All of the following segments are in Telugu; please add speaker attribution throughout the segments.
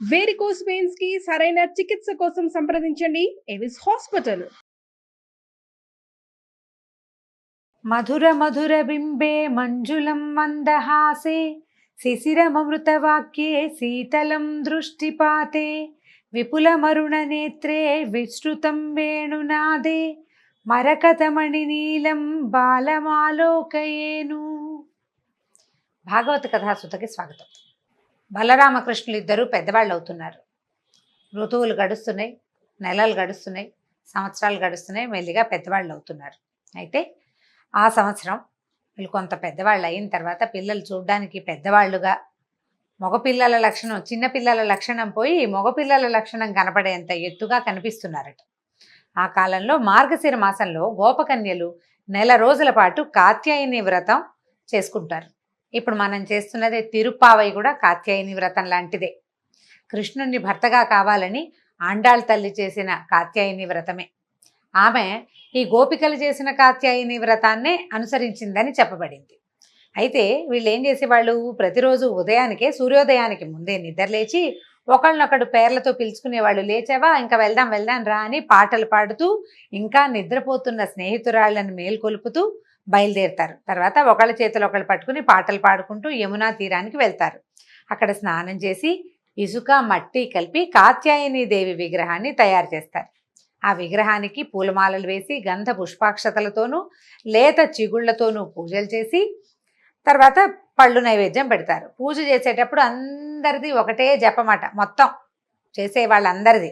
Speaker 1: వేరికోస్ వెయిన్స్ కి సరైన చికిత్స కోసం సంప్రదించండి ఎవిస్ హాస్పిటల్.
Speaker 2: మధుర మధుర బింబే మంజులం మందహాసే శిశిరమృతవాక్యే శీతలం దృష్టిపాతే విపులమరుణ నేత్రే విస్తృతం వేణునాదే మరకతమణి నీలం బాలమాలోకయేను. భాగవత కథాసుతకి స్వాగతం. బలరామకృష్ణులు ఇద్దరూ పెద్దవాళ్ళు అవుతున్నారు. ఋతువులు గడుస్తున్నాయి, నెలలు గడుస్తున్నాయి, సంవత్సరాలు గడుస్తున్నాయి, మెల్లిగా పెద్దవాళ్ళు అవుతున్నారు. అయితే ఆ సంవత్సరం వీళ్ళు కొంత పెద్దవాళ్ళు అయిన తర్వాత పిల్లలు చూడ్డానికి పెద్దవాళ్ళుగా మగపిల్లల లక్షణం, చిన్నపిల్లల లక్షణం పోయి మగపిల్లల లక్షణం కనపడేంత ఎత్తుగా కనిపిస్తున్నారట. ఆ కాలంలో మార్గశిర మాసంలో గోపకన్యలు నెల రోజుల పాటు కాత్యాయని వ్రతం చేసుకుంటారు. ఇప్పుడు మనం చేస్తున్నదే తిరుప్పావై కూడా కాత్యాయని వ్రతం లాంటిదే. కృష్ణుని భర్తగా కావాలని ఆండాళ్ తల్లి చేసిన కాత్యాయని వ్రతమే. ఆమె ఈ గోపికలు చేసిన కాత్యాయని వ్రతాన్నే అనుసరించిందని చెప్పబడింది. అయితే వీళ్ళు ఏం చేసేవాళ్ళు, ప్రతిరోజు ఉదయానికే సూర్యోదయానికి ముందే నిద్రలేచి ఒకళ్ళనొకడు పేర్లతో పిలుచుకునేవాళ్ళు. లేచావా, ఇంకా వెళ్దాం వెళ్దాం రా అని పాటలు పాడుతూ ఇంకా నిద్రపోతున్న స్నేహితురాళ్లను మేల్కొలుపుతూ బయలుదేరుతారు. తర్వాత ఒకళ్ళ చేతులు ఒకళ్ళు పట్టుకుని పాటలు పాడుకుంటూ యమునా తీరానికి వెళ్తారు. అక్కడ స్నానం చేసి ఇసుక మట్టి కలిపి కాత్యాయని దేవి విగ్రహాన్ని తయారు చేస్తారు. ఆ విగ్రహానికి పూలమాలలు వేసి గంధ పుష్పాక్షతలతోనూ లేత చిగుళ్లతోనూ పూజలు చేసి తర్వాత పళ్ళు నైవేద్యం పెడతారు. పూజ చేసేటప్పుడు అందరిది ఒకటే జపమాట, మొత్తం చేసే వాళ్ళందరిది.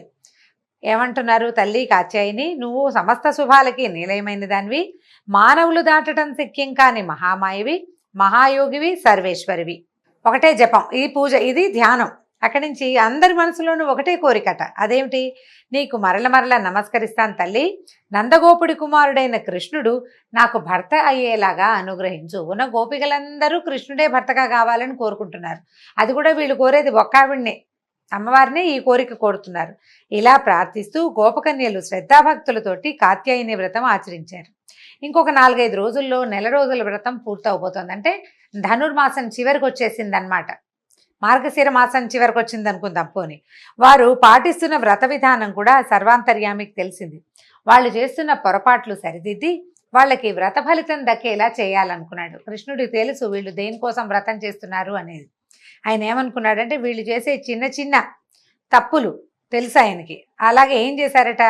Speaker 2: ఏమంటున్నారు, తల్లి కాత్యాయని, నువ్వు సమస్త శుభాలకి నిలయమైన దానివి, మానవులు దాటడం శక్యం కాని మహామాయవి, మహాయోగివి, సర్వేశ్వరివి. ఒకటే జపం, ఈ పూజ, ఇది ధ్యానం. అక్కడి నుంచి అందరి మనసులోనూ ఒకటే కోరికట. అదేమిటి, నీకు మరల మరల నమస్కరిస్తాను తల్లి, నందగోపుడి కుమారుడైన కృష్ణుడు నాకు భర్త అయ్యేలాగా అనుగ్రహించు. ఉన్న గోపికలందరూ కృష్ణుడే భర్తగా కావాలని కోరుకుంటున్నారు. అది కూడా వీళ్ళు కోరేది ఒక్కావిడ్నే, అమ్మవారినే ఈ కోరిక కోరుతున్నారు. ఇలా ప్రార్థిస్తూ గోపకన్యలు శ్రద్ధాభక్తులతోటి కాత్యాయని వ్రతం ఆచరించారు. ఇంకొక 4-5 రోజుల్లో నెల రోజుల వ్రతం పూర్తవబోతోంది. అంటే ధనుర్మాసం చివరికి వచ్చేసిందనమాట. మార్గశిర మాసం చివరికి వచ్చింది అనుకుందాం పోని. వారు పాటిస్తున్న వ్రత విధానం కూడా సర్వాంతర్యామికి తెలిసింది. వాళ్ళు చేస్తున్న పొరపాట్లు సరిదిద్ది వాళ్ళకి వ్రత ఫలితం దక్కేలా చేయాలనుకున్నాడు. కృష్ణుడికి తెలుసు వీళ్ళు దేనికోసం వ్రతం చేస్తున్నారు అనేది. ఆయన ఏమనుకున్నాడంటే, వీళ్ళు చేసే చిన్న చిన్న తప్పులు తెలుసు ఆయనకి. అలాగే ఏం చేశారట,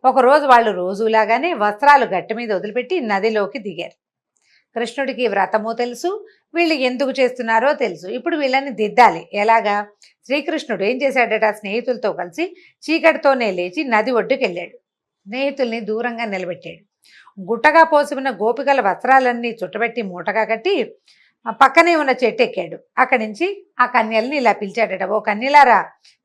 Speaker 2: ఒకరోజు వాళ్ళు రోజులాగానే వస్త్రాలు గట్టి మీద వదిలిపెట్టి నదిలోకి దిగారు. కృష్ణుడికి వ్రతము తెలుసు, వీళ్ళు ఎందుకు చేస్తున్నారో తెలుసు. ఇప్పుడు వీళ్ళని దిద్దాలి. ఎలాగా, శ్రీకృష్ణుడు ఏం చేశాడట, స్నేహితులతో కలిసి చీకటితోనే లేచి నది ఒడ్డుకు వెళ్ళాడు. స్నేహితుల్ని దూరంగా నిలబెట్టాడు. గుట్టగా పోసిన గోపికల వస్త్రాలన్నీ చుట్టబెట్టి మూటగా కట్టి పక్కనే ఉన్న చెట్టు ఎక్కాడు. అక్కడి నుంచి ఆ కన్యల్ని ఇలా పిలిచాడట, ఓ కన్యలారా,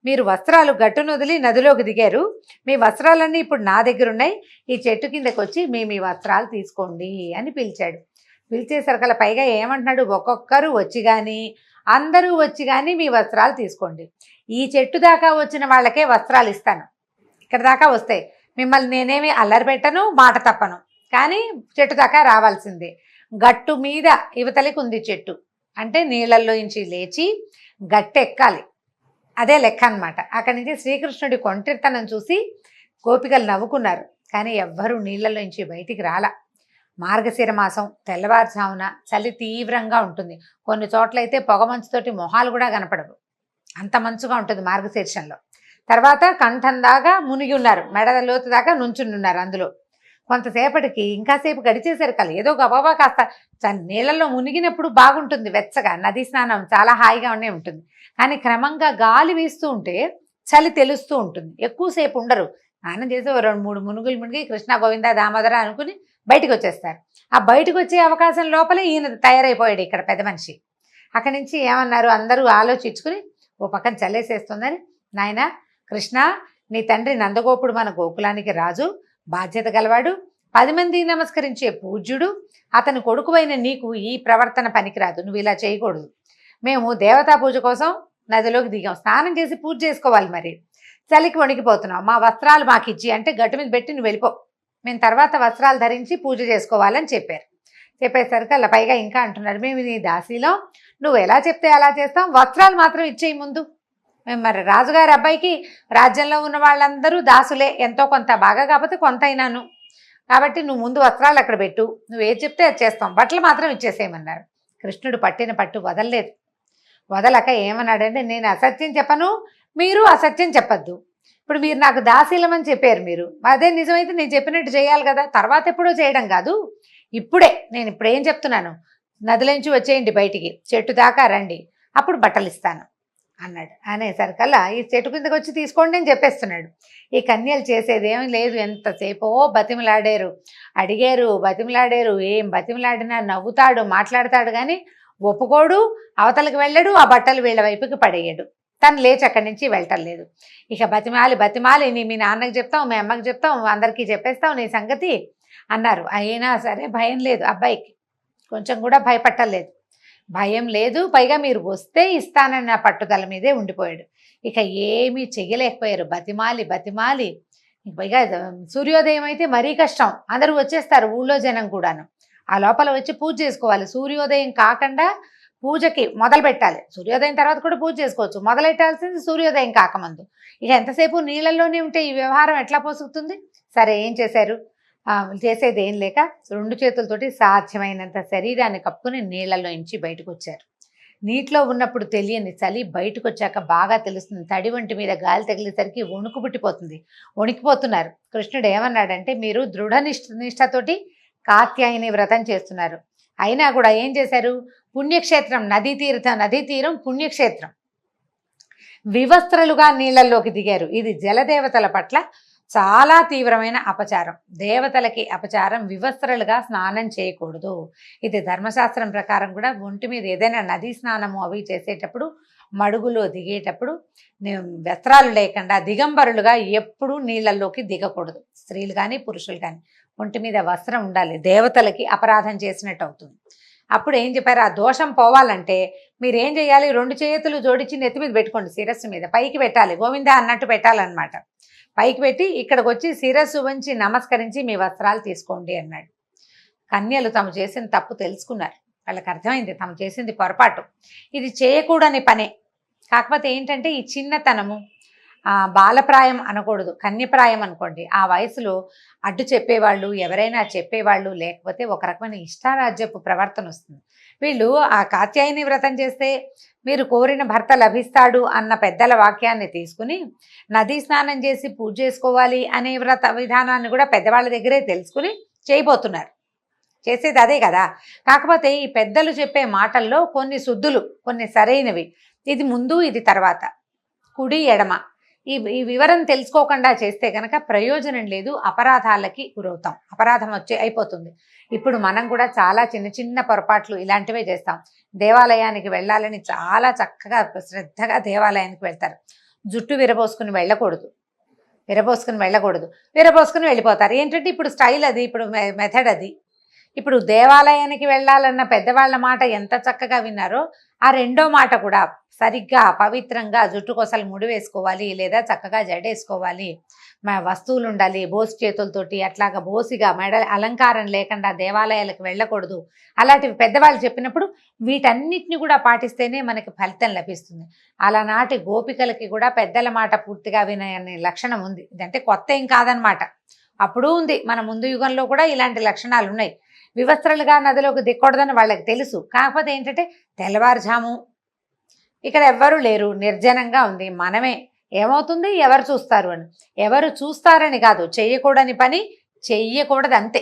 Speaker 2: మీరు వస్త్రాలు గట్టును వదిలి నదిలోకి దిగారు, మీ వస్త్రాలన్నీ ఇప్పుడు నా దగ్గర ఉన్నాయి, ఈ చెట్టు కిందకి వచ్చి మీ వస్త్రాలు తీసుకోండి అని పిలిచాడు. పిలిచేసరికల పైగా ఏమంటున్నాడు, ఒక్కొక్కరు వచ్చి కానీ అందరూ వచ్చి కానీ మీ వస్త్రాలు తీసుకోండి, ఈ చెట్టు దాకా వచ్చిన వాళ్ళకే వస్త్రాలు ఇస్తాను, ఇక్కడ దాకా వస్తాయి, మిమ్మల్ని నేనేమి అల్లరి పెట్టను, మాట తప్పను, కానీ చెట్టు దాకా రావాల్సిందే. గట్టు మీద యువతలికి ఉంది చెట్టు అంటే నీళ్ళల్లో నుంచి లేచి గట్టెక్కాలి, అదే లెక్క అనమాట. అక్కడి నుంచి శ్రీకృష్ణుడి కొంటితనం చూసి గోపికలు నవ్వుకున్నారు, కానీ ఎవ్వరూ నీళ్ళల్లో నుంచి బయటికి రాల. మార్గశిర మాసం తెల్లవారుజామున చలి తీవ్రంగా ఉంటుంది. కొన్ని చోట్లయితే పొగమంచుతోటి మొహాలు కూడా కనపడవు, అంత మంచుగా ఉంటుంది మార్గశీర్షంలో. తర్వాత కంఠం దాకా మునిగి ఉన్నారు, మెడ లోతు దాకా నుంచుని ఉన్నారు. అందులో కొంతసేపటికి ఇంకాసేపు గడిచేసరి కల ఏదో గబాబా కాస్త నీళ్ళల్లో మునిగినప్పుడు బాగుంటుంది, వెచ్చగా నదీ స్నానం చాలా హాయిగా ఉంటుంది. కానీ క్రమంగా గాలి వీస్తూ ఉంటే చలి తెలుస్తూ ఉంటుంది. ఎక్కువసేపు ఉండరు, స్నానం చేసి 2-3 మునుగులు మునిగి కృష్ణ గోవింద దామోదర అనుకుని బయటకు వచ్చేస్తారు. ఆ బయటకు వచ్చే అవకాశం లోపలే ఈయన తయారైపోయాడు ఇక్కడ పెద్ద మనిషి. అక్కడి నుంచి ఏమన్నారు, అందరూ ఆలోచించుకుని ఓ పక్కన చల్లేసేస్తుందని, నాయన కృష్ణ, నీ తండ్రి నందగోపుడు మన గోకులానికి రాజు, బాధ్యత గలవాడు, 10 మంది నమస్కరించే పూజ్యుడు, అతని కొడుకువైన నీకు ఈ ప్రవర్తన పనికిరాదు, నువ్వు ఇలా చేయకూడదు. మేము దేవతా పూజ కోసం నదిలోకి దిగాం, స్నానం చేసి పూజ చేసుకోవాలి, మరి చలికి వణికిపోతున్నాం, మా వస్త్రాలు మాకు ఇచ్చి అంటే గట్టు మీద పెట్టి నువ్వు వెళ్ళిపో, మేము తర్వాత వస్త్రాలు ధరించి పూజ చేసుకోవాలని చెప్పారు. చెప్పేసరికి అలా పైగా ఇంకా అంటున్నారు, మేము నీ దాసీలో, నువ్వు ఎలా చెప్తే అలా చేస్తాం, వస్త్రాలు మాత్రం ఇచ్చేయి ముందు, మరి రాజుగారి అబ్బాయికి రాజ్యంలో ఉన్న వాళ్ళందరూ దాసులే, ఎంతో కొంత, బాగా కాకపోతే కొంత అయినాను. కాబట్టి నువ్వు ముందు వస్త్రాలు అక్కడ పెట్టు, నువ్వు ఏది చెప్తే అది చేస్తాం, బట్టలు మాత్రం ఇచ్చేసేయమన్నారు. కృష్ణుడు పట్టిన పట్టు వదలలేదు. వదలక ఏమన్నాడంటే, నేను అసత్యం చెప్పను, మీరు అసత్యం చెప్పద్దు. ఇప్పుడు మీరు నాకు దాసీలమని చెప్పారు, మీరు అదే నిజమైతే నేను చెప్పినట్టు చేయాలి కదా. తర్వాత ఎప్పుడో చేయడం కాదు, ఇప్పుడే, నేను ఇప్పుడు ఏం చెప్తున్నాను, నదిలోంచి వచ్చేయండి బయటికి, చెట్టు దాకా రండి, అప్పుడు బట్టలు ఇస్తాను అన్నాడు. అనేసరికల్లా ఈ చెట్టు కిందకి వచ్చి తీసుకోండి అని చెప్పేస్తున్నాడు. ఈ కన్యలు చేసేది ఏమీ లేదు, ఎంతసేపో బతిమలాడారు, అడిగారు, బతిమలాడారు. ఏం బతిమలాడినా నవ్వుతాడు, మాట్లాడతాడు, కానీ ఒప్పుకోడు, అవతలకు వెళ్ళడు, ఆ బట్టలు వీళ్ళ వైపుకి పడేయడు. తను లేచి అక్కడి నుంచి వెళ్ళటం లేదు. ఇక బతిమాలి బతిమాలి, నీ మీ నాన్నకి చెప్తావు, మీ అమ్మకి చెప్తావు, అందరికీ చెప్పేస్తావు నీ సంగతి అన్నారు. అయినా సరే భయం లేదు అబ్బాయికి, కొంచెం కూడా భయపట్టలేదు, భయం లేదు. పైగా మీరు వస్తే ఇస్తానన్న పట్టుదల మీదే ఉండిపోయాడు. ఇక ఏమీ చెయ్యలేకపోయారు, బతిమాలి బతిమాలి. పైగా సూర్యోదయం అయితే మరీ కష్టం, అందరూ వచ్చేస్తారు, ఊళ్ళో జనం కూడాను. ఆ లోపల వచ్చి పూజ చేసుకోవాలి. సూర్యోదయం కాకుండా పూజకి మొదలు పెట్టాలి. సూర్యోదయం తర్వాత కూడా పూజ చేసుకోవచ్చు, మొదలెట్టాల్సింది సూర్యోదయం కాకముందు. ఇక ఎంతసేపు నీళ్ళల్లోనే ఉంటే ఈ వ్యవహారం ఎట్లా పోసుకుతుంది? సరే ఏం చేశారు, చేసేది ఏం లేక 2 చేతులతోటి సాధ్యమైనంత శరీరాన్ని కప్పుకుని నీళ్ళల్లో నుంచి బయటకు వచ్చారు. నీటిలో ఉన్నప్పుడు తెలియని చలి బయటకు వచ్చాక బాగా తెలుస్తుంది. తడి వంటి మీద గాలి తగిలేసరికి వణుకు పుట్టిపోతుంది, వణికిపోతున్నారు. కృష్ణుడు ఏమన్నాడంటే, మీరు దృఢ నిష్ఠతోటి కాత్యాయని వ్రతం చేస్తున్నారు, అయినా కూడా ఏం చేశారు, పుణ్యక్షేత్రం, నదీ తీరం పుణ్యక్షేత్రం, వివస్త్రలుగా నీళ్ళల్లోకి దిగారు. ఇది జలదేవతల పట్ల చాలా తీవ్రమైన అపచారం. దేవతలకి అపచారం, వివస్త్రలుగా స్నానం చేయకూడదు. ఇది ధర్మశాస్త్రం ప్రకారం కూడా ఒంటి మీద ఏదైనా నదీ స్నానము అవి చేసేటప్పుడు, మడుగులో దిగేటప్పుడు వస్త్రాలు లేకుండా దిగంబరులుగా ఎప్పుడూ నీళ్ళల్లోకి దిగకూడదు. స్త్రీలు కానీ పురుషులు కానీ ఒంటి మీద వస్త్రం ఉండాలి, దేవతలకి అపరాధం చేసినట్టు అవుతుంది. అప్పుడు ఏం చెప్పారు, ఆ దోషం పోవాలంటే మీరేం చేయాలి, 2 చేతులు జోడించి నెత్తి మీద పెట్టుకోండి, శిరస్సు మీద పైకి పెట్టాలి, గోవింద అన్నట్టు పెట్టాలన్నమాట. పైకి పెట్టి ఇక్కడికి వచ్చి శిరస్సు వంచి నమస్కరించి మీ వస్త్రాలు తీసుకోండి అన్నాడు. కన్యలు తాము చేసిన తప్పు తెలుసుకున్నారు, వాళ్ళకి అర్థమైంది తాము చేసింది పొరపాటు, ఇది చేయకూడని పనే. కాకపోతే ఏంటంటే ఈ చిన్నతనము, బాలప్రాయం అనకూడదు, కన్యప్రాయం అనుకోండి, ఆ వయసులో అడ్డు చెప్పేవాళ్ళు, ఎవరైనా చెప్పేవాళ్ళు లేకపోతే ఒక రకమైన ఇష్టారాజ్యపు ప్రవర్తన వస్తుంది. వీళ్ళు ఆ కాత్యాయని వ్రతం చేస్తే మీరు కోరిన భర్త లభిస్తాడు అన్న పెద్దల వాక్యాన్ని తీసుకుని నదీ స్నానం చేసి పూజ చేసుకోవాలి అనే వ్రత విధానాన్ని కూడా పెద్దవాళ్ళ దగ్గరే తెలుసుకుని చేయబోతున్నారు. చేసేది అదే కదా. కాకపోతే ఈ పెద్దలు చెప్పే మాటల్లో కొన్ని శుద్ధులు, కొన్ని సరైనవి, ఇది ముందు ఇది తర్వాత, కుడి ఎడమ, ఈ వివరం తెలుసుకోకుండా చేస్తే కనుక ప్రయోజనం లేదు, అపరాధాలకి గురవుతాం, అపరాధం అయిపోతుంది. ఇప్పుడు మనం కూడా చాలా చిన్న చిన్న పొరపాట్లు ఇలాంటివే చేస్తాం. దేవాలయానికి వెళ్ళాలని చాలా చక్కగా శ్రద్ధగా దేవాలయానికి వెళ్తారు, జుట్టు విరబోసుకుని వెళ్ళకూడదు, విరబోసుకుని వెళ్ళిపోతారు. ఏంటంటే ఇప్పుడు స్టైల్ అది, ఇప్పుడు మెథడ్ అది. ఇప్పుడు దేవాలయానికి వెళ్ళాలన్న పెద్దవాళ్ళ మాట ఎంత చక్కగా విన్నారో, ఆ రెండో మాట కూడా సరిగ్గా పవిత్రంగా జుట్టు కొసలు ముడి వేసుకోవాలి, లేదా చక్కగా జడేసుకోవాలి, వస్తువులు ఉండాలి, బోసి చేతులతోటి అట్లాగా బోసిగా మెడ అలంకారం లేకుండా దేవాలయాలకు వెళ్ళకూడదు. అలాంటివి పెద్దవాళ్ళు చెప్పినప్పుడు వీటన్నిటిని కూడా పాటిస్తేనే మనకి ఫలితం లభిస్తుంది. అలానాటి గోపికలకి కూడా పెద్దల మాట పూర్తిగా వినే లక్షణం ఉంది. ఇదంటే కొత్త ఏం కాదనమాట, అప్పుడు ఉంది, మన ముందు యుగంలో కూడా ఇలాంటి లక్షణాలు ఉన్నాయి. వివస్త్రలుగా నదిలోకి దిక్కకూడదని వాళ్ళకి తెలుసు. కాకపోతే ఏంటంటే తెల్లవారుజాము ఇక్కడ ఎవ్వరూ లేరు, నిర్జనంగా ఉంది, మనమే, ఏమవుతుంది, ఎవరు చూస్తారు అని. ఎవరు చూస్తారని కాదు, చెయ్యకూడని పని చెయ్యకూడదు అంతే.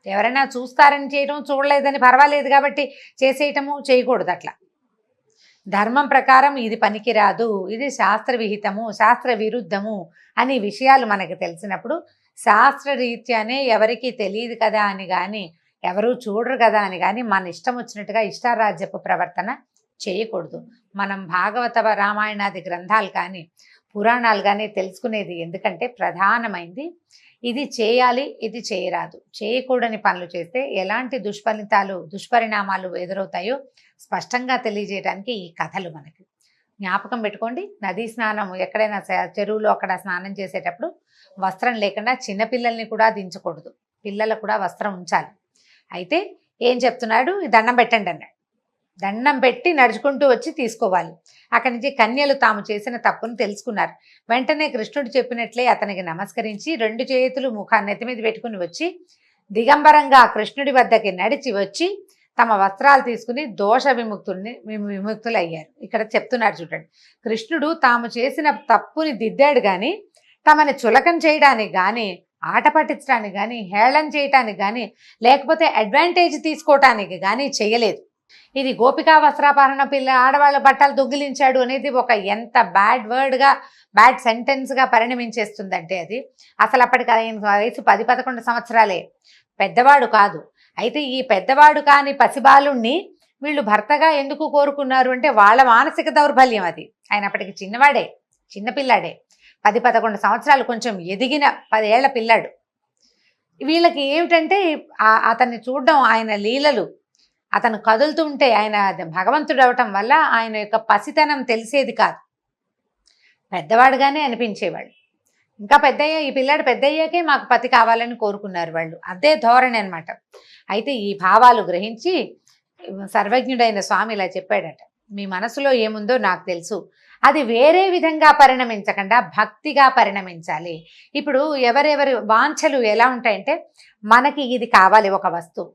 Speaker 2: ఎవరైనా చూస్తారని చేయటం, చూడలేదని పర్వాలేదు కాబట్టి చేసేయటము చేయకూడదు. అట్లా ధర్మం ప్రకారం ఇది పనికిరాదు, ఇది శాస్త్ర విహితము, శాస్త్ర విరుద్ధము అని విషయాలు మనకు తెలిసినప్పుడు శాస్త్రరీత్యానే ఎవరికి తెలియదు కదా అని కానీ, ఎవరు చూడరు కదా అని కానీ మన ఇష్టం వచ్చినట్టుగా ఇష్టారాజ్యపు ప్రవర్తన చేయకూడదు. మనం భాగవత రామాయణాది గ్రంథాలు కానీ పురాణాలు కానీ తెలుసుకునేది ఎందుకంటే ప్రధానమైంది ఇది చేయాలి, ఇది చేయరాదు. చేయకూడని పనులు చేస్తే ఎలాంటి దుష్పరిణామాలు ఎదురవుతాయో స్పష్టంగా తెలియజేయడానికి ఈ కథలు మనకి జ్ఞాపకం పెట్టుకోండి. నదీ స్నానం ఎక్కడైనా చెరువులో అక్కడ స్నానం చేసేటప్పుడు వస్త్రం లేకుండా చిన్నపిల్లల్ని కూడా దించకూడదు, పిల్లలకు కూడా వస్త్రం ఉంచాలి. అయితే ఏం చెప్తున్నాడు, దండం పెట్టండి అన్నాడు. దండం పెట్టి నడుచుకుంటూ వచ్చి తీసుకోవాలి. అక్కడి నుంచి కన్యలు తాము చేసిన తప్పును తెలుసుకున్నారు. వెంటనే కృష్ణుడు చెప్పినట్లే అతనికి నమస్కరించి 2 చేతులు నెత్తి మీద పెట్టుకుని వచ్చి దిగంబరంగా కృష్ణుడి వద్దకి నడిచి వచ్చి తమ వస్త్రాలు తీసుకుని దోష విముక్తులయ్యారు. ఇక్కడ చెప్తున్నారు చూడండి, కృష్ణుడు తాము చేసిన తప్పుని దిద్దాడు కానీ తమని చులకం చేయడానికి కానీ ఆట పట్టించడానికి కానీ హేళన చేయటానికి కానీ లేకపోతే అడ్వాంటేజ్ తీసుకోవటానికి కానీ చేయలేదు. ఇది గోపికా వస్త్రాపహరణ పిల్ల ఆడవాళ్ళ బట్టలు దొంగిలించాడు అనేది ఒక ఎంత బ్యాడ్ సెంటెన్స్గా పరిణమించేస్తుందంటే అది అసలు అప్పటికి ఆయన వయసు 10-11 సంవత్సరాలే, పెద్దవాడు కాదు. అయితే ఈ పెద్దవాడు కాని పసిబాలుణ్ణి వీళ్ళు భర్తగా ఎందుకు కోరుకున్నారు అంటే వాళ్ళ మానసిక దౌర్బల్యం అది. ఆయన అప్పటికి చిన్నపిల్లాడే, 10-11 సంవత్సరాలు, కొంచెం ఎదిగిన 10 ఏళ్ల పిల్లాడు. వీళ్ళకి ఏమిటంటే అతన్ని చూడడం, ఆయన లీలలు, అతను కదులుతుంటే ఆయన భగవంతుడు అవటం వల్ల ఆయన యొక్క పసితనం తెలిసేది కాదు, పెద్దవాడుగానే అనిపించేవాళ్ళు. ఇంకా ఈ పిల్లాడు పెద్దయ్యాకే మాకు పతి కావాలని కోరుకున్నారు వాళ్ళు, అదే ధోరణి అనమాట. అయితే ఈ భావాలు గ్రహించి సర్వజ్ఞుడైన స్వామి ఇలా చెప్పాడట, మీ మనసులో ఏముందో నాకు తెలుసు, అది వేరే విధంగా పరిణమించకుండా భక్తిగా పరిణమించాలి. ఇప్పుడు ఎవరెవరి వాంఛలు ఎలా ఉంటాయంటే, మనకి ఇది కావాలి, ఒక వస్తువు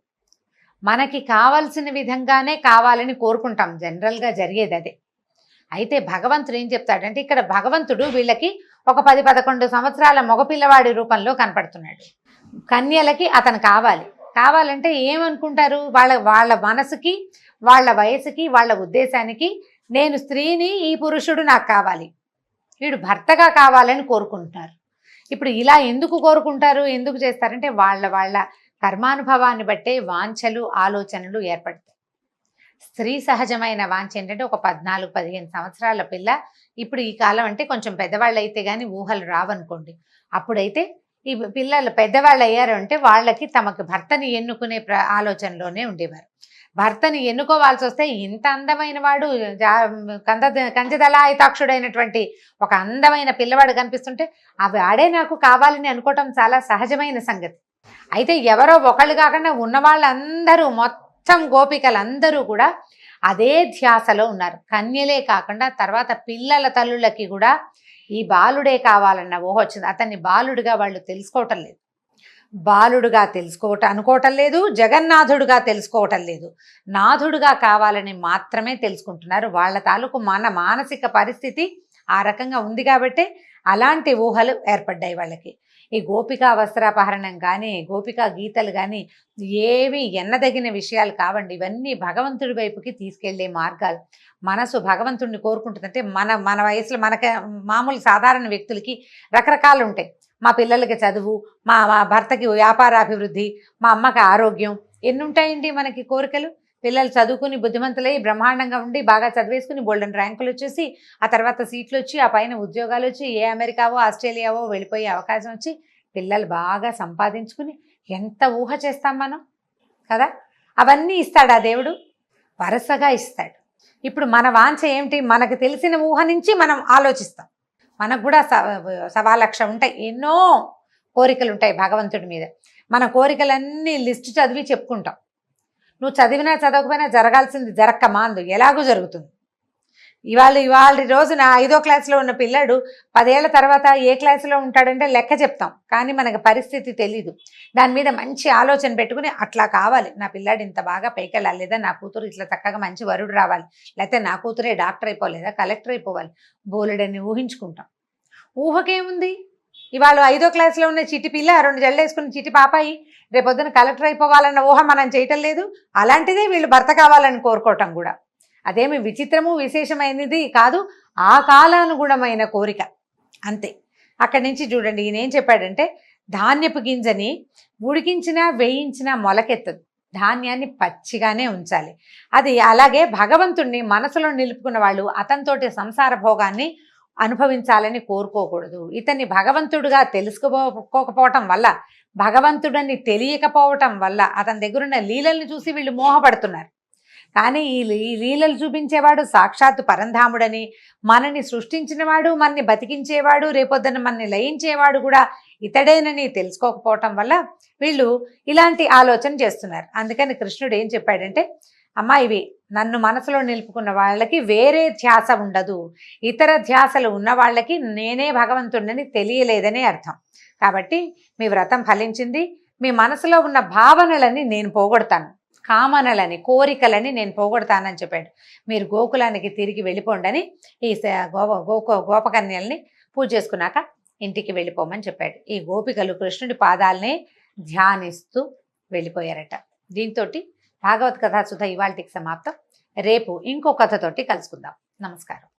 Speaker 2: మనకి కావాల్సిన విధంగానే కావాలని కోరుకుంటాం, జనరల్గా జరిగేది అదే. అయితే భగవంతుడు ఏం చెప్తాడంటే, ఇక్కడ భగవంతుడు వీళ్ళకి ఒక 10-11 సంవత్సరాల మగపిల్లవాడి రూపంలో కనపడుతున్నాడు. కన్యలకి అతను కావాలంటే ఏమనుకుంటారు, వాళ్ళ మనసుకి, వాళ్ళ వయసుకి, వాళ్ళ ఉద్దేశానికి నేను స్త్రీని, ఈ పురుషుడు నాకు కావాలి, వీడు భర్తగా కావాలని కోరుకుంటున్నారు. ఇప్పుడు ఇలా ఎందుకు కోరుకుంటారు, ఎందుకు చేస్తారంటే వాళ్ళ కర్మానుభవాన్ని బట్టే వాంఛలు, ఆలోచనలు ఏర్పడతాయి. స్త్రీ సహజమైన వాంఛ ఏంటంటే ఒక 14-15 సంవత్సరాల పిల్ల, ఇప్పుడు ఈ కాలం అంటే కొంచెం పెద్దవాళ్ళు అయితే కానీ ఊహలు రావనుకోండి, అప్పుడైతే ఈ పిల్లలు పెద్దవాళ్ళు అయ్యారు అంటే వాళ్ళకి తమకు భర్తని ఎన్నుకునే ఆలోచనలోనే ఉండేవారు. భర్తని ఎన్నుకోవాల్సి వస్తే ఇంత అందమైన వాడు, కంజదళాయితాక్షుడైనటువంటి ఒక అందమైన పిల్లవాడు కనిపిస్తుంటే ఆడే నాకు కావాలని అనుకోవటం చాలా సహజమైన సంగతి. అయితే ఎవరో ఒకళ్ళు కాకుండా ఉన్న వాళ్ళందరూ, మొత్తం గోపికలందరూ కూడా అదే ధ్యాసలో ఉన్నారు. కన్యలే కాకుండా తర్వాత పిల్లల తల్లులకి కూడా ఈ బాలుడే కావాలన్న ఊహ వచ్చింది. అతన్ని బాలుడిగా వాళ్ళు తెలుసుకోవటం లేదు, అనుకోవటం లేదు, జగన్నాథుడుగా తెలుసుకోవటం లేదు, నాథుడుగా కావాలని మాత్రమే తెలుసుకుంటున్నారు. వాళ్ళ తాలూకు మానసిక పరిస్థితి ఆ రకంగా ఉంది కాబట్టే అలాంటి ఊహలు ఏర్పడ్డాయి వాళ్ళకి. ఈ గోపికా వస్త్రాపహరణం కానీ, గోపికా గీతలు కానీ ఏవి ఎన్నదగిన విషయాలు కావండి. ఇవన్నీ భగవంతుడి వైపుకి తీసుకెళ్లే మార్గాలు. మనసు భగవంతుడిని కోరుకుంటుందంటే మన వయసులో మామూలు సాధారణ వ్యక్తులకి రకరకాలు ఉంటాయి. మా పిల్లలకి చదువు, మా భర్తకి వ్యాపారాభివృద్ధి, మా అమ్మకి ఆరోగ్యం, ఎన్ని ఉంటాయండి మనకి కోరికలు. పిల్లలు చదువుకుని బుద్ధిమంతులై బ్రహ్మాండంగా ఉండి బాగా చదివేసుకుని బోల్డెన్ ర్యాంకులు వచ్చేసి, ఆ తర్వాత సీట్లు వచ్చి, ఆ పైన ఉద్యోగాలు వచ్చి, ఏ అమెరికావో ఆస్ట్రేలియావో వెళ్ళిపోయే అవకాశం వచ్చి, పిల్లలు బాగా సంపాదించుకుని ఎంత ఊహ చేస్తాం మనం కదా. అవన్నీ ఇస్తాడు ఆ దేవుడు, వరుసగా ఇస్తాడు. ఇప్పుడు మన వాంఛ ఏమిటి, మనకు తెలిసిన ఊహ నుంచి మనం ఆలోచిస్తాం. మనకు కూడా 1,00,000 ఉంటాయి, ఎన్నో కోరికలు ఉంటాయి భగవంతుడి మీద. మన కోరికలన్నీ లిస్టు చదివి చెప్పుకుంటాం. నువ్వు చదివినా చదవకపోయినా జరగాల్సింది జరక్క మాందు, ఎలాగూ జరుగుతుంది. ఇవాళ రోజున 5వ క్లాసులో ఉన్న పిల్లాడు 10 ఏళ్ల తర్వాత ఏ క్లాసులో ఉంటాడంటే లెక్క చెప్తాం, కానీ మనకు పరిస్థితి తెలీదు. దాని మీద మంచి ఆలోచన పెట్టుకుని అట్లా కావాలి, నా పిల్లాడు ఇంత బాగా పైకి వెళ్ళాలి, లేదా నా కూతురు ఇట్లా చక్కగా మంచి వరుడు రావాలి, లేకపోతే నా కూతురే డాక్టర్ అయిపోలేదా, కలెక్టర్ అయిపోవాలి, బోలెడని ఊహించుకుంటాం. ఊహకేముంది, ఇవాళ 5వ క్లాసులో ఉన్న చిట్టి పిల్ల 2 జళ్ళు వేసుకుని చిట్టి పాపాయి రేపొద్దున కలెక్టర్ అయిపోవాలన్న ఊహ మనం చేయటం లేదు. అలాంటిదే వీళ్ళు భర్త కావాలని కోరుకోవటం కూడా అదేమి విచిత్రము విశేషమైనది కాదు, ఆ కాలానుగుణమైన కోరిక అంతే. అక్కడి నుంచి చూడండి ఈయన ఏం చెప్పాడంటే, ధాన్యపు గింజని ఉడికించినా వేయించినా మొలకెత్తదు, ధాన్యాన్ని పచ్చిగానే ఉంచాలి. అది అలాగే భగవంతుణ్ణి మనసులో నిలుపుకున్న వాళ్ళు అతనితోటి సంసార భోగాన్ని అనుభవించాలని కోరుకోకూడదు. ఇతన్ని భగవంతుడుగా తెలుసుకోకపోవటం వల్ల, భగవంతుడని తెలియకపోవటం వల్ల అతని దగ్గరున్న లీలల్ని చూసి వీళ్ళు మోహపడుతున్నారు. కానీ ఈ లీలలు చూపించేవాడు సాక్షాత్తు పరంధాముడని, మనని సృష్టించినవాడు, మనని బతికించేవాడు, రేపొద్దున మనని లయించేవాడు కూడా ఇతడేనని తెలుసుకోకపోవటం వల్ల వీళ్ళు ఇలాంటి ఆలోచన చేస్తున్నారు. అందుకని కృష్ణుడు ఏం చెప్పాడంటే, అమ్మా ఇవి నన్ను మనసులో నిలుపుకున్న వాళ్ళకి వేరే ధ్యాస ఉండదు, ఇతర ధ్యాసలు ఉన్న వాళ్ళకి నేనే భగవంతుడిని తెలియలేదని అర్థం. కాబట్టి మీ వ్రతం ఫలించింది. మీ మనసులో ఉన్న భావనలని నేను పోగొడతాను, కామనలని కోరికలని నేను పోగొడతానని చెప్పాడు. మీరు గోకులానికి తిరిగి వెళ్ళిపోండని ఈ గోపకన్యల్ని పూజ చేసుకున్నాక ఇంటికి వెళ్ళిపోమని చెప్పాడు. ఈ గోపికలు కృష్ణుడి పాదాలని ధ్యానిస్తూ వెళ్ళిపోయారట. దీంతో భాగవత్ కథా సుధ ఇవాళకి సమాప్తం. రేపు ఇంకో కథతోటి కలుసుకుందాం. నమస్కారం.